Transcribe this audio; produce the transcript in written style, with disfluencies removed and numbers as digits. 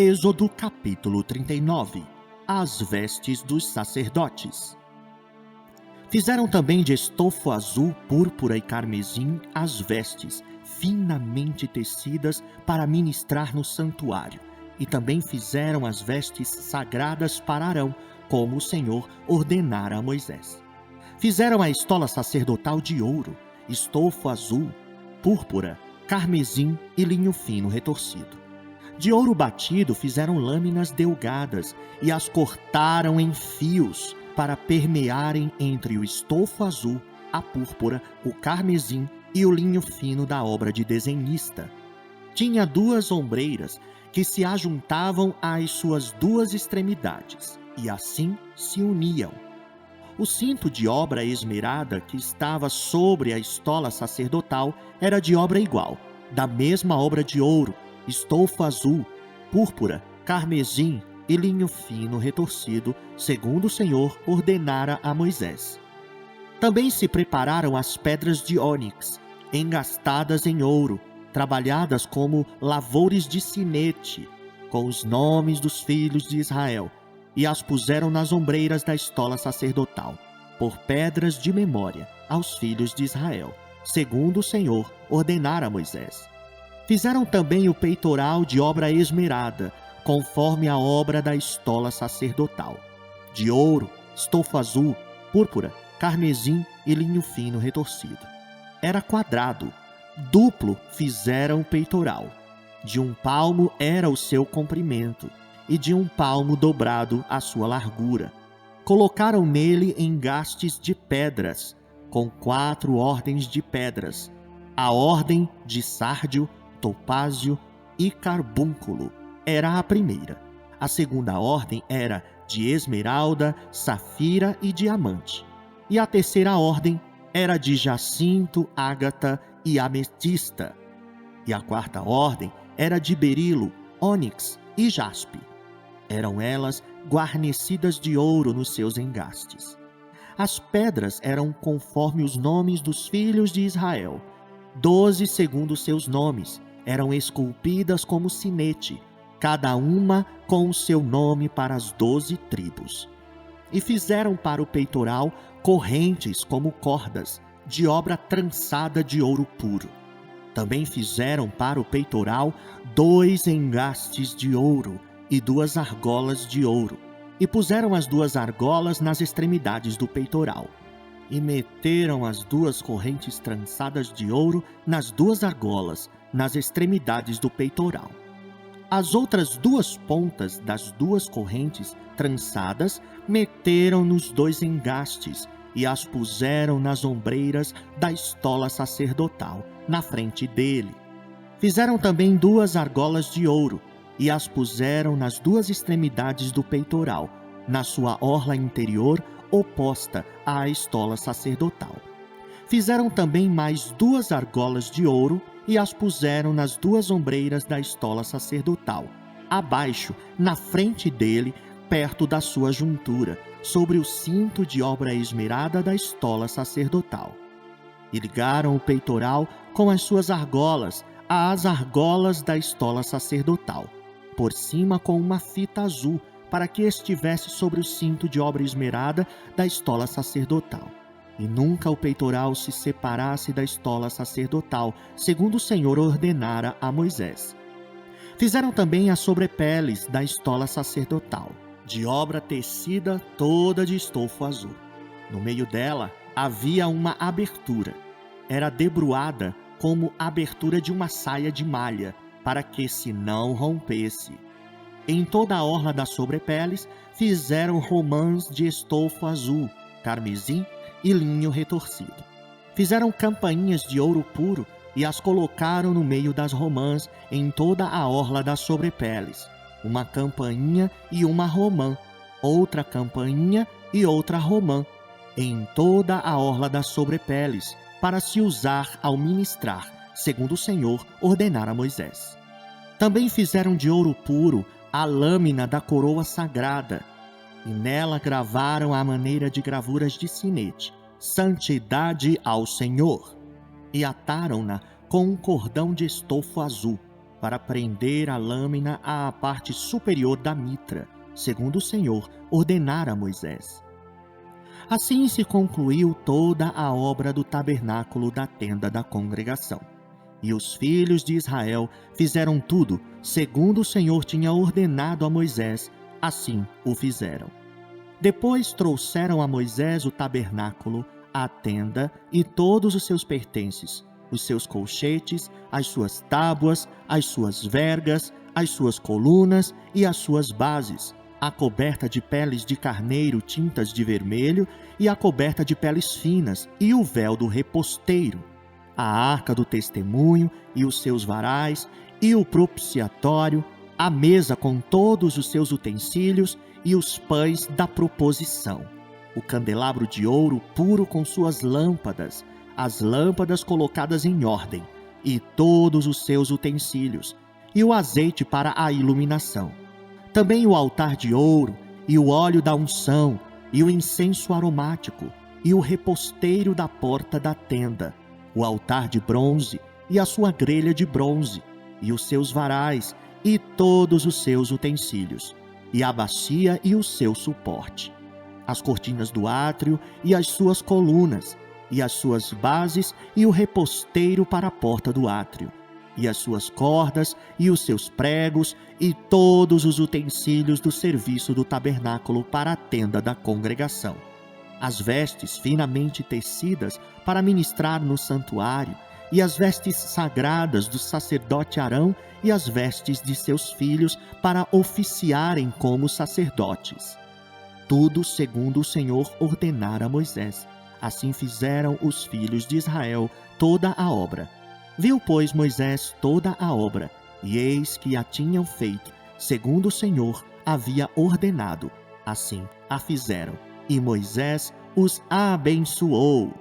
Êxodo capítulo 39. As vestes dos sacerdotes. Fizeram também de estofo azul, púrpura e carmesim as vestes, finamente tecidas para ministrar no santuário. E também fizeram as vestes sagradas para Arão, como o Senhor ordenara a Moisés. Fizeram a estola sacerdotal de ouro, estofo azul, púrpura, carmesim e linho fino retorcido. De ouro batido fizeram lâminas delgadas e as cortaram em fios para permearem entre o estofo azul, a púrpura, o carmesim e o linho fino da obra de desenhista. Tinha 2 ombreiras que se ajuntavam às suas 2 extremidades e assim se uniam. O cinto de obra esmerada que estava sobre a estola sacerdotal era de obra igual, da mesma obra de ouro, estofo azul, púrpura, carmesim e linho fino retorcido, segundo o Senhor ordenara a Moisés. Também se prepararam as pedras de ônix, engastadas em ouro, trabalhadas como lavores de sinete, com os nomes dos filhos de Israel, e as puseram nas ombreiras da estola sacerdotal, por pedras de memória aos filhos de Israel, segundo o Senhor ordenara a Moisés. Fizeram também o peitoral de obra esmerada, conforme a obra da estola sacerdotal, de ouro, estofo azul, púrpura, carmesim e linho fino retorcido. Era quadrado, duplo fizeram o peitoral. De 1 palmo era o seu comprimento, e de 1 palmo dobrado a sua largura. Colocaram nele engastes de pedras, com 4 ordens de pedras, a ordem de sárdio, topázio e carbúnculo era a primeira. A segunda ordem era de esmeralda, safira e diamante. E a terceira ordem era de jacinto, ágata e ametista. E a quarta ordem era de berilo, ônix e jaspe. Eram elas guarnecidas de ouro nos seus engastes. As pedras eram conforme os nomes dos filhos de Israel, 12 segundo seus nomes, eram esculpidas como sinete, cada uma com o seu nome para as 12 tribos. E fizeram para o peitoral correntes como cordas, de obra trançada de ouro puro. Também fizeram para o peitoral 2 engastes de ouro e 2 argolas de ouro, e puseram as 2 argolas nas extremidades do peitoral. E meteram as 2 correntes trançadas de ouro nas 2 argolas, nas extremidades do peitoral. As outras 2 pontas das 2 correntes trançadas meteram nos 2 engastes e as puseram nas ombreiras da estola sacerdotal, na frente dele. Fizeram também 2 argolas de ouro e as puseram nas 2 extremidades do peitoral, na sua orla interior oposta à estola sacerdotal. Fizeram também mais 2 argolas de ouro e as puseram nas 2 ombreiras da estola sacerdotal, abaixo, na frente dele, perto da sua juntura, sobre o cinto de obra esmerada da estola sacerdotal. E ligaram o peitoral com as suas argolas às argolas da estola sacerdotal, por cima com uma fita azul, para que estivesse sobre o cinto de obra esmerada da estola sacerdotal. E nunca o peitoral se separasse da estola sacerdotal, segundo o Senhor ordenara a Moisés. Fizeram também as sobrepeles da estola sacerdotal, de obra tecida toda de estofo azul. No meio dela havia uma abertura. Era debruada como a abertura de uma saia de malha, para que se não rompesse. Em toda a orla das sobrepeles fizeram romãs de estofo azul, carmesim e linho retorcido. Fizeram campainhas de ouro puro e as colocaram no meio das romãs em toda a orla das sobrepeles, uma campainha e uma romã, outra campainha e outra romã, em toda a orla das sobrepeles, para se usar ao ministrar, segundo o Senhor ordenara a Moisés. Também fizeram de ouro puro a lâmina da coroa sagrada, e nela gravaram à maneira de gravuras de sinete, santidade ao Senhor, e ataram-na com um cordão de estofo azul, para prender a lâmina à parte superior da mitra, segundo o Senhor ordenara a Moisés. Assim se concluiu toda a obra do tabernáculo da tenda da congregação. E os filhos de Israel fizeram tudo segundo o Senhor tinha ordenado a Moisés, assim o fizeram. Depois trouxeram a Moisés o tabernáculo, a tenda e todos os seus pertences, os seus colchetes, as suas tábuas, as suas vergas, as suas colunas e as suas bases, a coberta de peles de carneiro tintas de vermelho e a coberta de peles finas e o véu do reposteiro, a arca do testemunho e os seus varais e o propiciatório, a mesa com todos os seus utensílios e os pães da proposição, o candelabro de ouro puro com suas lâmpadas, as lâmpadas colocadas em ordem, e todos os seus utensílios, e o azeite para a iluminação. Também o altar de ouro, e o óleo da unção, e o incenso aromático, e o reposteiro da porta da tenda, o altar de bronze, e a sua grelha de bronze, e os seus varais, e todos os seus utensílios, e a bacia e o seu suporte, as cortinas do átrio e as suas colunas, e as suas bases e o reposteiro para a porta do átrio, e as suas cordas e os seus pregos e todos os utensílios do serviço do tabernáculo para a tenda da congregação, as vestes finamente tecidas para ministrar no santuário, e as vestes sagradas do sacerdote Arão e as vestes de seus filhos para oficiarem como sacerdotes. Tudo segundo o Senhor ordenara a Moisés. Assim fizeram os filhos de Israel toda a obra. Viu, pois, Moisés toda a obra, e eis que a tinham feito, segundo o Senhor havia ordenado. Assim a fizeram, e Moisés os abençoou.